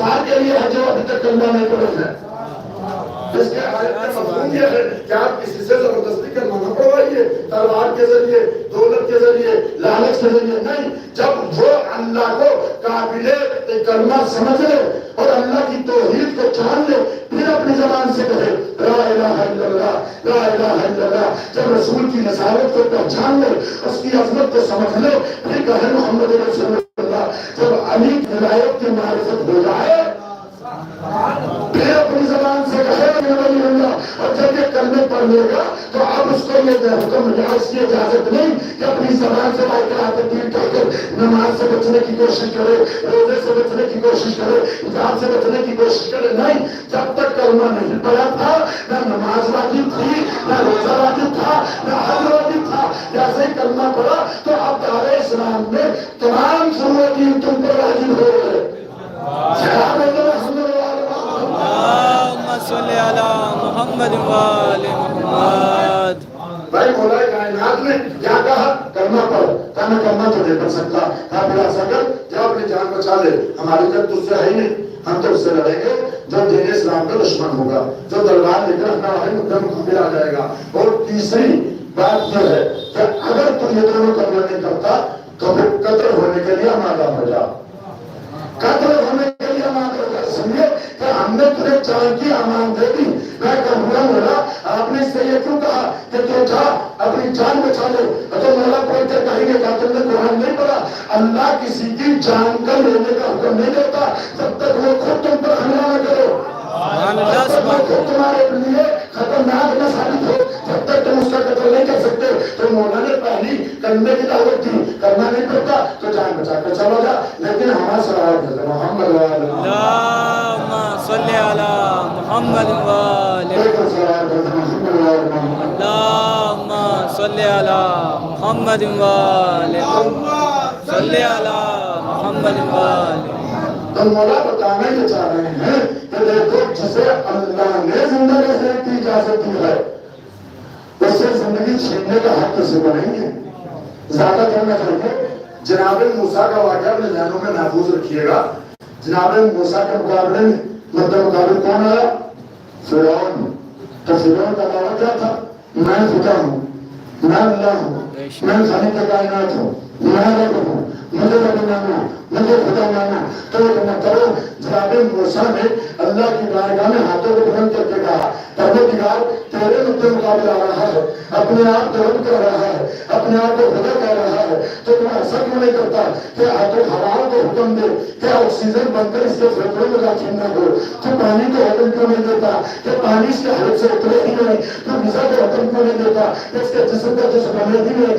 انصار کے لیے ہے جو ابھی تک کلمہ نہیں پڑھے ہیں. اس کے آیت کا مفہوم یہ ہے کہ آپ کسی سے زبردستی کلمہ نہ پڑھوائیے، تلوار کے ذریعے، دولت کے ذریعے، لالچ کے ذریعے نہیں. جب وہ اللہ کو قابل کلمہ سمجھ لے اور اللہ کی توحید کو جان لے، پھر اپنی زبان سے کہے لا الہ الا اللہ، لا الہ الا اللہ. جب رسول کی رسالت کو پہچان لے، اس کی عظمت کو سمجھ لے، پھر کہے محمد رسول اللہ. جب علی کی ولایت کی معرفت ہو جائے، پھر اپنی زبان سے کہے ولی اللہ. اور جب یہ کلمے پڑھ لے گا تو اب اس کو یہ حکم ریاض کی اجازت نہیں کہ اپنی زبان سے کہہ کر نماز سے بچنے کی کوشش کرے، روزے سے بچنے کی کوشش کرے، حجاب سے بچنے کی کوشش کرے. نہیں، جب تک کلمہ نہیں پڑھا تھا نہ نماز واجب تھی، نہ روزہ واجب تھا، نہ حج واجب تھا. جیسے ہی کلمہ پڑھا تو اب دار اسلام میں تمام ضرورتیں تم پر واجب ہو گئے. صلی علی محمد وآل محمد. بھائی مولا کائنات نے کیا کہا؟ کلمہ پڑھ. کہا میں کلمہ تو نہیں پڑھ سکتا. کہا پھر ایسا کر جا اپنی جان بچا لے، ہماری جنگ تجھ سے ہے ہی نہیں، ہم تو اس سے لڑیں گے جو دین اسلام کا دشمن ہوگا، جو تلوار لے کر ہمارے مقابل آ جائے گا. اور تیسری بات یہ ہے کہ اگر تم یہ دونوں کلمہ نہیں کرتا تو پھر قتل ہونے کے لیے آمادہ ہو جا. قتل ہونے کے لیے آمادہ ہو جا. سمجھے کہ ہم نے تجھے جان کی امان دے دی، میں کہوں مولا آپ نے اس سے یہ کیوں کہا کہ تو جا اپنی جان بچا لے؟ تو مولا کوئی تو کہیں گے کہ تم نے قرآن نہیں پڑھا. اللہ کسی کی جان کا لینے کا حکم نہیں دیتا جب تک وہ خود تم پر حملہ نہ کرو، جب تک وہ خود تمہارے لیے خطرناک نہ ثابت ہو، جب تک تم اس کا قتل نہیں کر سکتے. تو مولا نے پہلی کلمے کی دعوت دی، کلمہ نہیں پڑتا تو جان بچا کر چلو جا. لیکن ہمارا سوال ہے محمد اللہم صلی علی محمد وآل اللہم صلی علی محمد وآل صلی علی محمد وآل. تو مولا بتانا یہ چاہ رہے ہیں کہ دیکھو جسے اللہ نے زندہ رہنے کی اجازت دی ہے اس سے زندگی چھیننے کا حق کسی کو نہیں ہے. زیادہ کرنا چاہیے. جناب موسیٰ کا واقعہ اپنے ذہنوں میں محفوظ رکھیے گا. جناب موسیٰ کے مقابلے میں مقابل کون آیا؟ فرعون. تو فرعون کا دعویٰ کیا تھا؟ میں خدا ہوں، میں اللہ ہوں، میں خالق کائنات ہوں، میں رب ہوں، مجھے رب مانو، مجھے خدا مانو. تو ایک مرتبہ جناب موسیٰ نے اللہ کی بارگاہ میں ہاتھوں کو بلند کر کے کہا پروردگار تیرے مجھے مقابلہ آ رہا ہے، اپنے آپ کو رب کر رہا ہے، اپنے آپ کو خدا کہہ رہا ہے، تو تم ایسا کیوں نہیں کرتا کہ تو ہواؤں کو حکم دے کہ آکسیجن بن کر اس کے پھیپھڑوں میں داخل نہ ہو. تو پانی کو حکم کیوں نہیں دیتا کہ پانی اس کے حلق سے اترے ہی نہیں؟ تو غذا کو حکم کیوں نہیں دیتا کہ اس کے جسم کا جسم بنے ہی نہیں؟